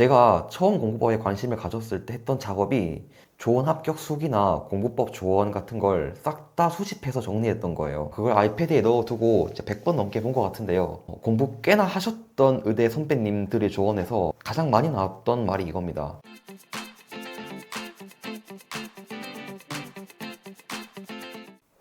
제가 처음 공부법에 관심을 가졌을 때 했던 작업이 조원 합격 수기나 공부법 조언 같은 걸 싹 다 수집해서 정리했던 거예요. 그걸 아이패드에 넣어두고 이제 100번 넘게 본 것 같은데요. 공부 꽤나 하셨던 의대 선배님들의 조언에서 가장 많이 나왔던 말이 이겁니다.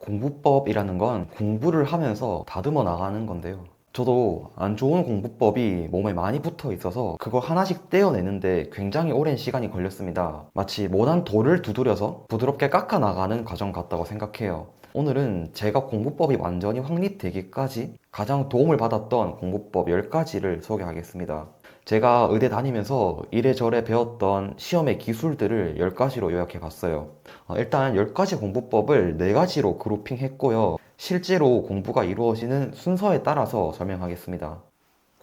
공부법이라는 건 공부를 하면서 다듬어 나가는 건데요. 저도 안 좋은 공부법이 몸에 많이 붙어 있어서 그걸 하나씩 떼어내는데 굉장히 오랜 시간이 걸렸습니다. 마치 모난 돌을 두드려서 부드럽게 깎아 나가는 과정 같다고 생각해요. 오늘은 제가 공부법이 완전히 확립되기까지 가장 도움을 받았던 공부법 10가지를 소개하겠습니다. 제가 의대 다니면서 이래저래 배웠던 시험의 기술들을 10가지로 요약해 봤어요. 일단 10가지 공부법을 4가지로 그룹핑했고요. 실제로 공부가 이루어지는 순서에 따라서 설명하겠습니다.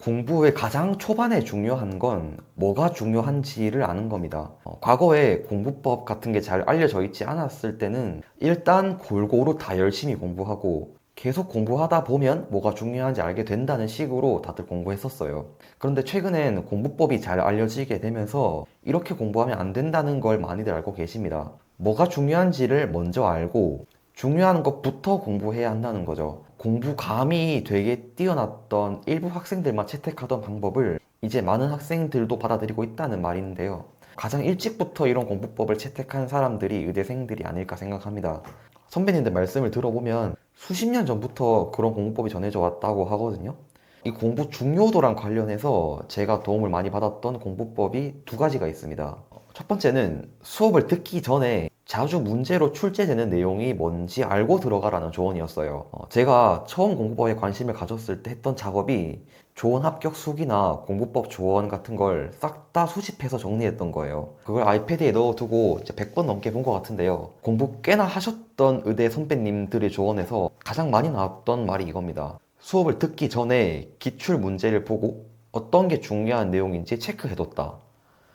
공부의 가장 초반에 중요한 건 뭐가 중요한지를 아는 겁니다. 과거에 공부법 같은 게 잘 알려져 있지 않았을 때는 일단 골고루 다 열심히 공부하고 계속 공부하다 보면 뭐가 중요한지 알게 된다는 식으로 다들 공부했었어요. 그런데 최근엔 공부법이 잘 알려지게 되면서 이렇게 공부하면 안 된다는 걸 많이들 알고 계십니다. 뭐가 중요한지를 먼저 알고 중요한 것부터 공부해야 한다는 거죠. 공부감이 되게 뛰어났던 일부 학생들만 채택하던 방법을 이제 많은 학생들도 받아들이고 있다는 말인데요. 가장 일찍부터 이런 공부법을 채택한 사람들이 의대생들이 아닐까 생각합니다. 선배님들 말씀을 들어보면 수십 년 전부터 그런 공부법이 전해져 왔다고 하거든요. 이 공부 중요도랑 관련해서 제가 도움을 많이 받았던 공부법이 2가지가 있습니다. 첫 번째는 수업을 듣기 전에 자주 문제로 출제되는 내용이 뭔지 알고 들어가라는 조언이었어요. 제가 처음 공부법에 관심을 가졌을 때 했던 작업이 조원 합격 수기나 공부법 조언 같은 걸 싹 다 수집해서 정리했던 거예요. 그걸 아이패드에 넣어두고 이제 100번 넘게 본 것 같은데요. 공부 꽤나 하셨던 의대 선배님들의 조언에서 가장 많이 나왔던 말이 이겁니다. 수업을 듣기 전에 기출 문제를 보고 어떤 게 중요한 내용인지 체크해뒀다.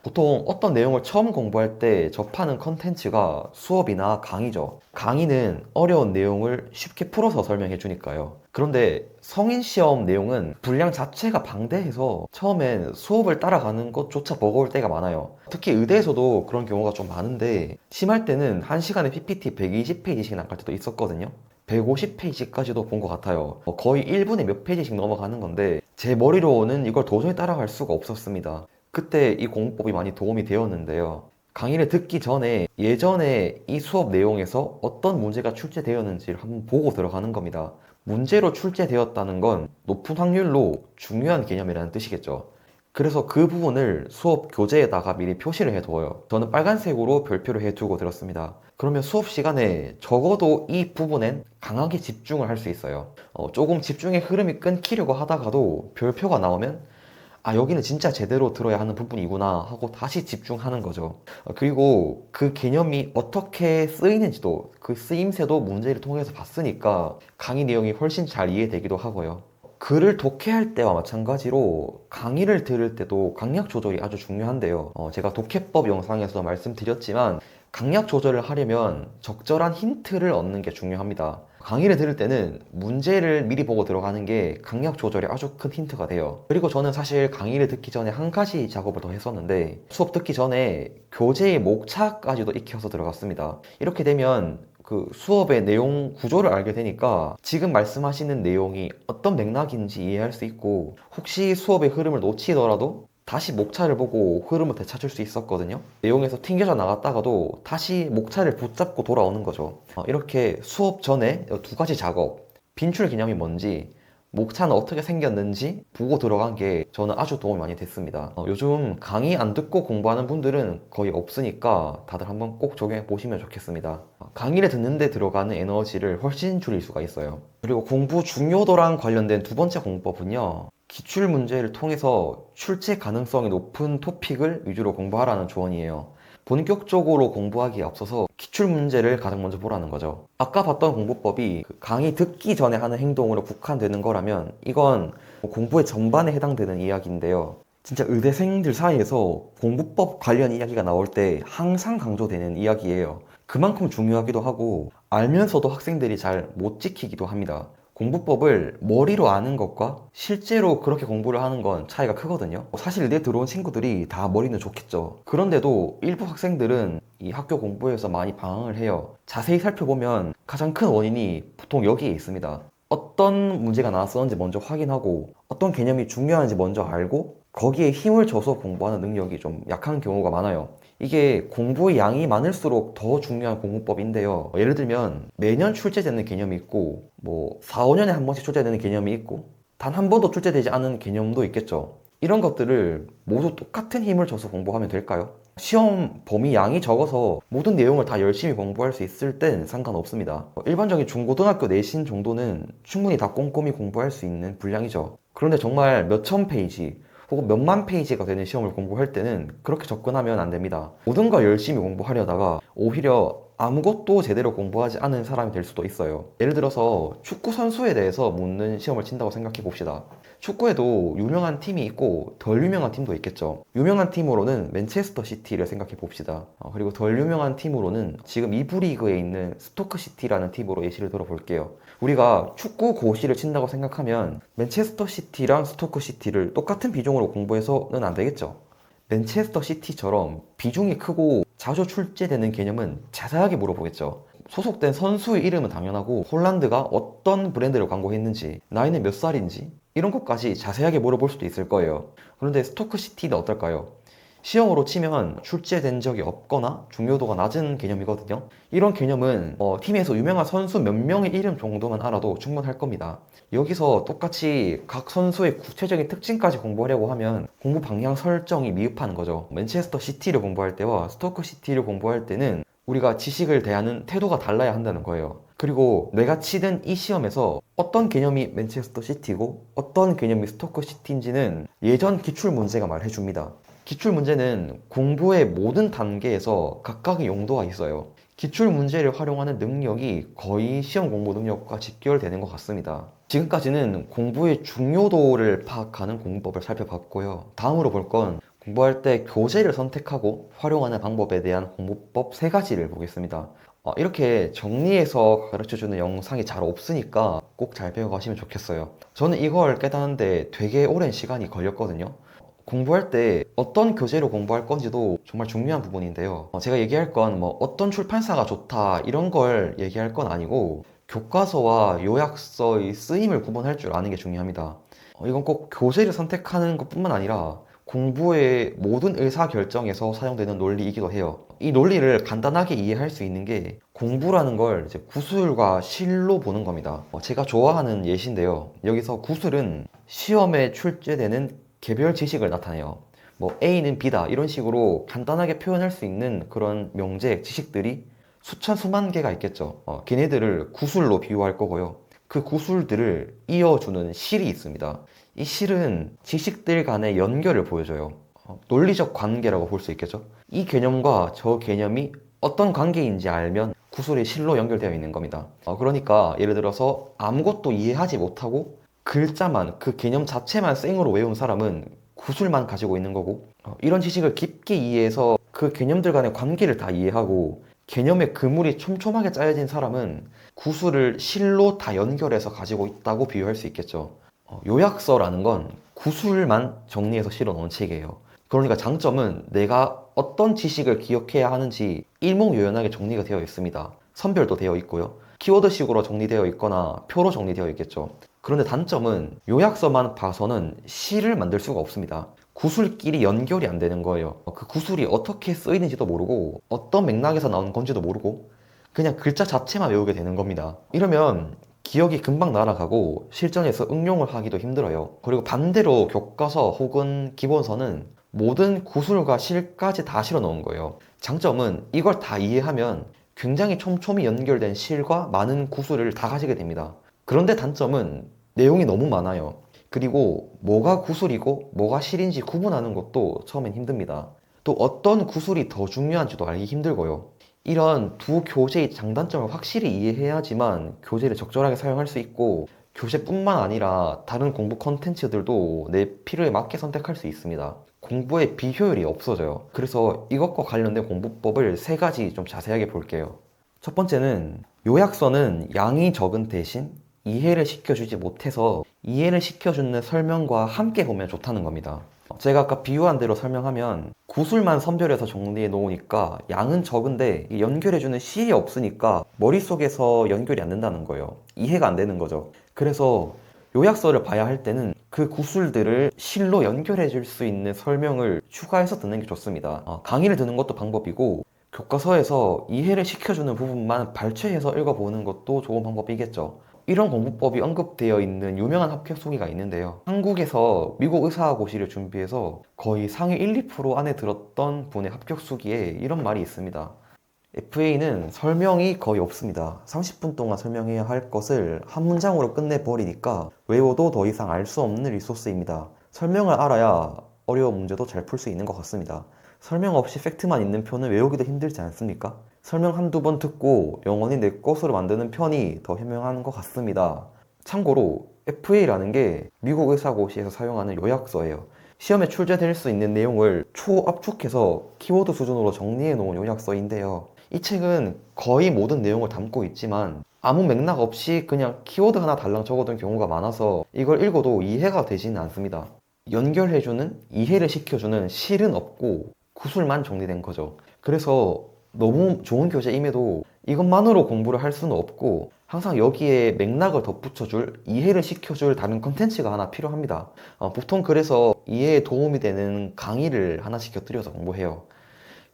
보통 어떤 내용을 처음 공부할 때 접하는 컨텐츠가 수업이나 강의죠. 강의는 어려운 내용을 쉽게 풀어서 설명해 주니까요. 그런데 성인 시험 내용은 분량 자체가 방대해서 처음엔 수업을 따라가는 것조차 버거울 때가 많아요. 특히 의대에서도 그런 경우가 좀 많은데 심할 때는 1시간에 PPT 120페이지씩 나갈 때도 있었거든요. 150페이지까지도 본 것 같아요. 거의 1분에 몇 페이지씩 넘어가는 건데 제 머리로는 이걸 도저히 따라갈 수가 없었습니다. 그때 이 공부법이 많이 도움이 되었는데요. 강의를 듣기 전에 예전에 이 수업 내용에서 어떤 문제가 출제되었는지를 한번 보고 들어가는 겁니다. 문제로 출제되었다는 건 높은 확률로 중요한 개념이라는 뜻이겠죠. 그래서 그 부분을 수업 교재에다가 미리 표시를 해두어요. 저는 빨간색으로 별표를 해두고 들었습니다. 그러면 수업 시간에 적어도 이 부분엔 강하게 집중을 할 수 있어요. 조금 집중의 흐름이 끊기려고 하다가도 별표가 나오면 여기는 진짜 제대로 들어야 하는 부분이구나 하고 다시 집중하는 거죠. 그리고 그 개념이 어떻게 쓰이는지도 그 쓰임새도 문제를 통해서 봤으니까 강의 내용이 훨씬 잘 이해되기도 하고요. 글을 독해할 때와 마찬가지로 강의를 들을 때도 강약 조절이 아주 중요한데요. 제가 독해법 영상에서도 말씀드렸지만 강약 조절을 하려면 적절한 힌트를 얻는 게 중요합니다. 강의를 들을 때는 문제를 미리 보고 들어가는 게 강약 조절에 아주 큰 힌트가 돼요. 그리고 저는 사실 강의를 듣기 전에 한 가지 작업을 더 했었는데 수업 듣기 전에 교재의 목차까지도 익혀서 들어갔습니다. 이렇게 되면 그 수업의 내용 구조를 알게 되니까 지금 말씀하시는 내용이 어떤 맥락인지 이해할 수 있고 혹시 수업의 흐름을 놓치더라도 다시 목차를 보고 흐름을 되찾을 수 있었거든요. 내용에서 튕겨져 나갔다가도 다시 목차를 붙잡고 돌아오는 거죠. 이렇게 수업 전에 2가지 작업, 빈출 개념이 뭔지, 목차는 어떻게 생겼는지 보고 들어간 게 저는 아주 도움이 많이 됐습니다. 요즘 강의 안 듣고 공부하는 분들은 거의 없으니까 다들 한번 꼭 적용해 보시면 좋겠습니다. 강의를 듣는데 들어가는 에너지를 훨씬 줄일 수가 있어요. 그리고 공부 중요도랑 관련된 2번째 공부법은요. 기출 문제를 통해서 출제 가능성이 높은 토픽을 위주로 공부하라는 조언이에요. 본격적으로 공부하기에 앞서서 기출 문제를 가장 먼저 보라는 거죠. 아까 봤던 공부법이 강의 듣기 전에 하는 행동으로 국한되는 거라면 이건 공부의 전반에 해당되는 이야기인데요. 진짜 의대생들 사이에서 공부법 관련 이야기가 나올 때 항상 강조되는 이야기예요. 그만큼 중요하기도 하고 알면서도 학생들이 잘 못 지키기도 합니다. 공부법을 머리로 아는 것과 실제로 그렇게 공부를 하는 건 차이가 크거든요. 사실 의대 들어온 친구들이 다 머리는 좋겠죠. 그런데도 일부 학생들은 이 학교 공부에서 많이 방황을 해요. 자세히 살펴보면 가장 큰 원인이 보통 여기에 있습니다. 어떤 문제가 나왔었는지 먼저 확인하고 어떤 개념이 중요한지 먼저 알고 거기에 힘을 줘서 공부하는 능력이 좀 약한 경우가 많아요. 이게 공부의 양이 많을수록 더 중요한 공부법인데요. 예를 들면 매년 출제되는 개념이 있고 4, 5년에 한 번씩 출제되는 개념이 있고 단 한 번도 출제되지 않은 개념도 있겠죠. 이런 것들을 모두 똑같은 힘을 줘서 공부하면 될까요? 시험 범위 양이 적어서 모든 내용을 다 열심히 공부할 수 있을 땐 상관없습니다. 일반적인 중고등학교 내신 정도는 충분히 다 꼼꼼히 공부할 수 있는 분량이죠. 그런데 정말 몇천 페이지 혹은 몇만 페이지가 되는 시험을 공부할 때는 그렇게 접근하면 안 됩니다. 모든 걸 열심히 공부하려다가 오히려 아무것도 제대로 공부하지 않은 사람이 될 수도 있어요. 예를 들어서 축구 선수에 대해서 묻는 시험을 친다고 생각해 봅시다. 축구에도 유명한 팀이 있고 덜 유명한 팀도 있겠죠. 유명한 팀으로는 맨체스터 시티를 생각해 봅시다. 그리고 덜 유명한 팀으로는 지금 2부 리그에 있는 스토크 시티라는 팀으로 예시를 들어 볼게요. 우리가 축구 고시를 친다고 생각하면 맨체스터 시티랑 스토크 시티를 똑같은 비중으로 공부해서는 안 되겠죠. 맨체스터 시티처럼 비중이 크고 자주 출제되는 개념은 자세하게 물어보겠죠. 소속된 선수의 이름은 당연하고 홀란드가 어떤 브랜드를 광고했는지, 나이는 몇 살인지 이런 것까지 자세하게 물어볼 수도 있을 거예요. 그런데 스토크 시티는 어떨까요? 시험으로 치면 출제된 적이 없거나 중요도가 낮은 개념이거든요. 이런 개념은 팀에서 유명한 선수 몇 명의 이름 정도만 알아도 충분할 겁니다. 여기서 똑같이 각 선수의 구체적인 특징까지 공부하려고 하면 공부 방향 설정이 미흡한 거죠. 맨체스터 시티를 공부할 때와 스토크 시티를 공부할 때는 우리가 지식을 대하는 태도가 달라야 한다는 거예요. 그리고 내가 치든 이 시험에서 어떤 개념이 맨체스터 시티고 어떤 개념이 스토크 시티인지는 예전 기출 문제가 말해줍니다. 기출 문제는 공부의 모든 단계에서 각각의 용도가 있어요. 기출 문제를 활용하는 능력이 거의 시험 공부 능력과 직결되는 것 같습니다. 지금까지는 공부의 중요도를 파악하는 공부법을 살펴봤고요. 다음으로 볼 건 공부할 때 교재를 선택하고 활용하는 방법에 대한 공부법 3가지를 보겠습니다. 이렇게 정리해서 가르쳐주는 영상이 잘 없으니까 꼭 잘 배워가시면 좋겠어요. 저는 이걸 깨닫는데 되게 오랜 시간이 걸렸거든요. 공부할 때 어떤 교재로 공부할 건지도 정말 중요한 부분인데요. 제가 얘기할 건 어떤 출판사가 좋다 이런 걸 얘기할 건 아니고 교과서와 요약서의 쓰임을 구분할 줄 아는 게 중요합니다. 이건 꼭 교재를 선택하는 것뿐만 아니라 공부의 모든 의사결정에서 사용되는 논리이기도 해요. 이 논리를 간단하게 이해할 수 있는 게 공부라는 걸 이제 구술과 실로 보는 겁니다. 제가 좋아하는 예시인데요. 여기서 구술은 시험에 출제되는 개별 지식을 나타내요. A는 B다 이런 식으로 간단하게 표현할 수 있는 그런 명제, 지식들이 수천 수만 개가 있겠죠. 걔네들을 구술로 비유할 거고요. 그 구술들을 이어주는 실이 있습니다. 이 실은 지식들 간의 연결을 보여줘요. 논리적 관계라고 볼 수 있겠죠. 이 개념과 저 개념이 어떤 관계인지 알면 구술이 실로 연결되어 있는 겁니다. 그러니까 예를 들어서 아무것도 이해하지 못하고 글자만, 그 개념 자체만 생으로 외운 사람은 구술만 가지고 있는 거고, 이런 지식을 깊게 이해해서 그 개념들 간의 관계를 다 이해하고 개념의 그물이 촘촘하게 짜여진 사람은 구술을 실로 다 연결해서 가지고 있다고 비유할 수 있겠죠. 요약서라는 건 구술만 정리해서 실어 놓은 책이에요. 그러니까 장점은 내가 어떤 지식을 기억해야 하는지 일목요연하게 정리가 되어 있습니다. 선별도 되어 있고요. 키워드식으로 정리되어 있거나 표로 정리되어 있겠죠. 그런데 단점은 요약서만 봐서는 시를 만들 수가 없습니다. 구술끼리 연결이 안 되는 거예요. 그 구술이 어떻게 쓰이는지도 모르고 어떤 맥락에서 나온 건지도 모르고 그냥 글자 자체만 외우게 되는 겁니다. 이러면 기억이 금방 날아가고 실전에서 응용을 하기도 힘들어요. 그리고 반대로 교과서 혹은 기본서는 모든 구술과 실까지 다 실어 넣은 거예요. 장점은 이걸 다 이해하면 굉장히 촘촘히 연결된 실과 많은 구술을 다 가지게 됩니다. 그런데 단점은 내용이 너무 많아요. 그리고 뭐가 구술이고 뭐가 실인지 구분하는 것도 처음엔 힘듭니다. 또 어떤 구술이 더 중요한지도 알기 힘들고요. 이런 두 교재의 장단점을 확실히 이해해야지만 교재를 적절하게 사용할 수 있고 교재뿐만 아니라 다른 공부 컨텐츠들도 내 필요에 맞게 선택할 수 있습니다. 공부의 비효율이 없어져요. 그래서 이것과 관련된 공부법을 3가지 좀 자세하게 볼게요. 첫 번째는 요약서는 양이 적은 대신 이해를 시켜주지 못해서 이해를 시켜주는 설명과 함께 보면 좋다는 겁니다. 제가 아까 비유한 대로 설명하면 구술만 선별해서 정리해 놓으니까 양은 적은데 연결해주는 실이 없으니까 머릿속에서 연결이 안 된다는 거예요. 이해가 안 되는 거죠. 그래서 요약서를 봐야 할 때는 그 구술들을 실로 연결해 줄 수 있는 설명을 추가해서 듣는 게 좋습니다. 강의를 듣는 것도 방법이고 교과서에서 이해를 시켜주는 부분만 발췌해서 읽어보는 것도 좋은 방법이겠죠. 이런 공부법이 언급되어 있는 유명한 합격 수기가 있는데요. 한국에서 미국 의사고시를 준비해서 거의 상위 1, 2% 안에 들었던 분의 합격 수기에 이런 말이 있습니다. FA는 설명이 거의 없습니다. 30분 동안 설명해야 할 것을 한 문장으로 끝내버리니까 외워도 더 이상 알 수 없는 리소스입니다. 설명을 알아야 어려운 문제도 잘 풀 수 있는 것 같습니다. 설명 없이 팩트만 있는 표는 외우기도 힘들지 않습니까? 설명 한두 번 듣고 영원히 내 것으로 만드는 편이 더 현명한 것 같습니다. 참고로 FA라는 게 미국 의사고시에서 사용하는 요약서예요. 시험에 출제될 수 있는 내용을 초압축해서 키워드 수준으로 정리해 놓은 요약서인데요. 이 책은 거의 모든 내용을 담고 있지만 아무 맥락 없이 그냥 키워드 하나 달랑 적어둔 경우가 많아서 이걸 읽어도 이해가 되지는 않습니다. 연결해주는, 이해를 시켜주는 실은 없고 구술만 정리된 거죠. 그래서 너무 좋은 교재임에도 이것만으로 공부를 할 수는 없고 항상 여기에 맥락을 덧붙여줄, 이해를 시켜줄 다른 컨텐츠가 하나 필요합니다. 보통 그래서 이해에 도움이 되는 강의를 하나씩 곁들여서 공부해요.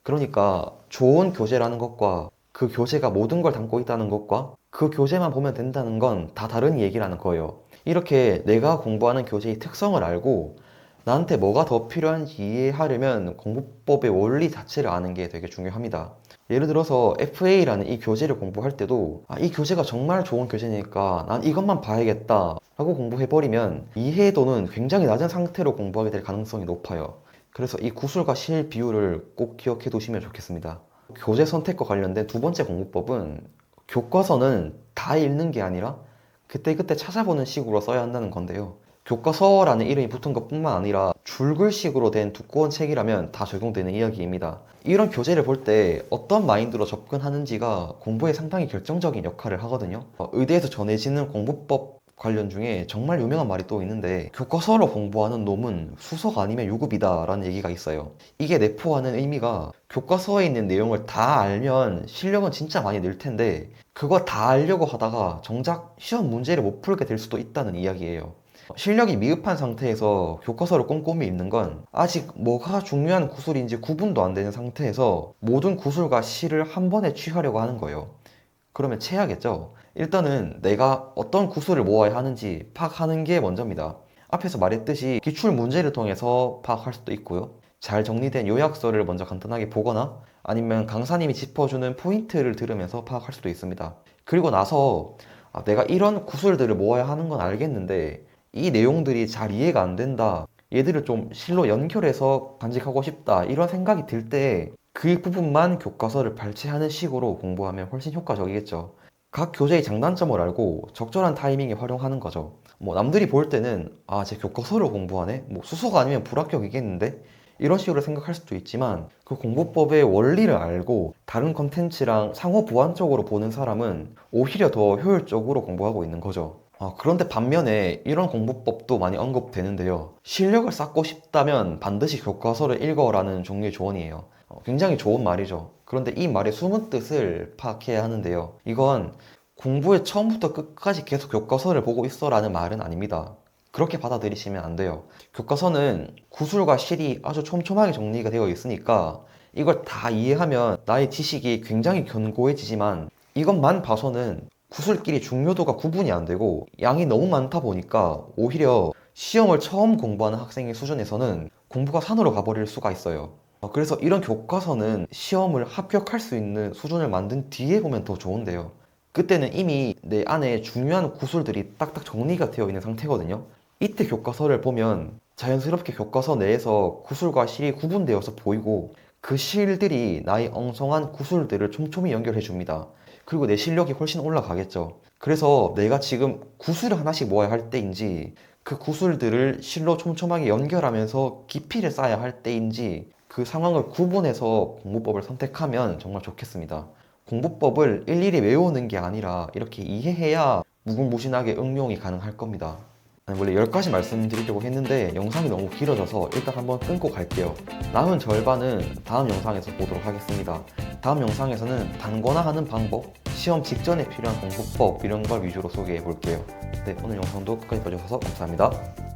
그러니까 좋은 교재라는 것과 그 교재가 모든 걸 담고 있다는 것과 그 교재만 보면 된다는 건 다 다른 얘기라는 거예요. 이렇게 내가 공부하는 교재의 특성을 알고 나한테 뭐가 더 필요한지 이해하려면 공부법의 원리 자체를 아는 게 되게 중요합니다. 예를 들어서 FA라는 이 교재를 공부할 때도 이 교재가 정말 좋은 교재니까 난 이것만 봐야겠다 라고 공부해버리면 이해도는 굉장히 낮은 상태로 공부하게 될 가능성이 높아요. 그래서 이 구술과 실 비율을 꼭 기억해 두시면 좋겠습니다. 교재 선택과 관련된 두 번째 공부법은 교과서는 다 읽는 게 아니라 그때그때 찾아보는 식으로 써야 한다는 건데요. 교과서라는 이름이 붙은 것뿐만 아니라 줄글식으로 된 두꺼운 책이라면 다 적용되는 이야기입니다. 이런 교재를 볼 때 어떤 마인드로 접근하는지가 공부에 상당히 결정적인 역할을 하거든요. 의대에서 전해지는 공부법 관련 중에 정말 유명한 말이 또 있는데 교과서로 공부하는 놈은 수석 아니면 유급이다 라는 얘기가 있어요. 이게 내포하는 의미가 교과서에 있는 내용을 다 알면 실력은 진짜 많이 늘 텐데 그거 다 알려고 하다가 정작 시험 문제를 못 풀게 될 수도 있다는 이야기예요. 실력이 미흡한 상태에서 교과서를 꼼꼼히 읽는 건 아직 뭐가 중요한 구술인지 구분도 안 되는 상태에서 모든 구술과 실을 한 번에 취하려고 하는 거예요. 그러면 체하겠죠? 일단은 내가 어떤 구술을 모아야 하는지 파악하는 게 먼저입니다. 앞에서 말했듯이 기출 문제를 통해서 파악할 수도 있고요. 잘 정리된 요약서를 먼저 간단하게 보거나 아니면 강사님이 짚어주는 포인트를 들으면서 파악할 수도 있습니다. 그리고 나서 내가 이런 구술들을 모아야 하는 건 알겠는데 이 내용들이 잘 이해가 안 된다. 얘들을 좀 실로 연결해서 간직하고 싶다. 이런 생각이 들 때 그 부분만 교과서를 발췌하는 식으로 공부하면 훨씬 효과적이겠죠. 각 교재의 장단점을 알고 적절한 타이밍에 활용하는 거죠. 뭐 남들이 볼 때는 제 교과서를 공부하네? 뭐 수소가 아니면 불합격이겠는데? 이런 식으로 생각할 수도 있지만 그 공부법의 원리를 알고 다른 컨텐츠랑 상호 보완적으로 보는 사람은 오히려 더 효율적으로 공부하고 있는 거죠. 그런데 반면에 이런 공부법도 많이 언급되는데요. 실력을 쌓고 싶다면 반드시 교과서를 읽어라는 종류의 조언이에요. 굉장히 좋은 말이죠. 그런데 이 말의 숨은 뜻을 파악해야 하는데요. 이건 공부에 처음부터 끝까지 계속 교과서를 보고 있어라는 말은 아닙니다. 그렇게 받아들이시면 안 돼요. 교과서는 구술과 실이 아주 촘촘하게 정리가 되어 있으니까 이걸 다 이해하면 나의 지식이 굉장히 견고해지지만 이것만 봐서는 구술끼리 중요도가 구분이 안 되고 양이 너무 많다 보니까 오히려 시험을 처음 공부하는 학생의 수준에서는 공부가 산으로 가버릴 수가 있어요. 그래서 이런 교과서는 시험을 합격할 수 있는 수준을 만든 뒤에 보면 더 좋은데요. 그때는 이미 내 안에 중요한 구술들이 딱딱 정리가 되어 있는 상태거든요. 이때 교과서를 보면 자연스럽게 교과서 내에서 구술과 실이 구분되어서 보이고 그 실들이 나의 엉성한 구술들을 촘촘히 연결해 줍니다. 그리고 내 실력이 훨씬 올라가겠죠. 그래서 내가 지금 구술을 하나씩 모아야 할 때인지 그 구술들을 실로 촘촘하게 연결하면서 깊이를 쌓아야 할 때인지 그 상황을 구분해서 공부법을 선택하면 정말 좋겠습니다. 공부법을 일일이 외우는 게 아니라 이렇게 이해해야 무궁무진하게 응용이 가능할 겁니다. 아니, 원래 10가지 말씀드리려고 했는데 영상이 너무 길어져서 일단 한번 끊고 갈게요. 남은 절반은 다음 영상에서 보도록 하겠습니다. 다음 영상에서는 단거나 하는 방법, 시험 직전에 필요한 공부법 이런 걸 위주로 소개해 볼게요. 네, 오늘 영상도 끝까지 봐주셔서 감사합니다.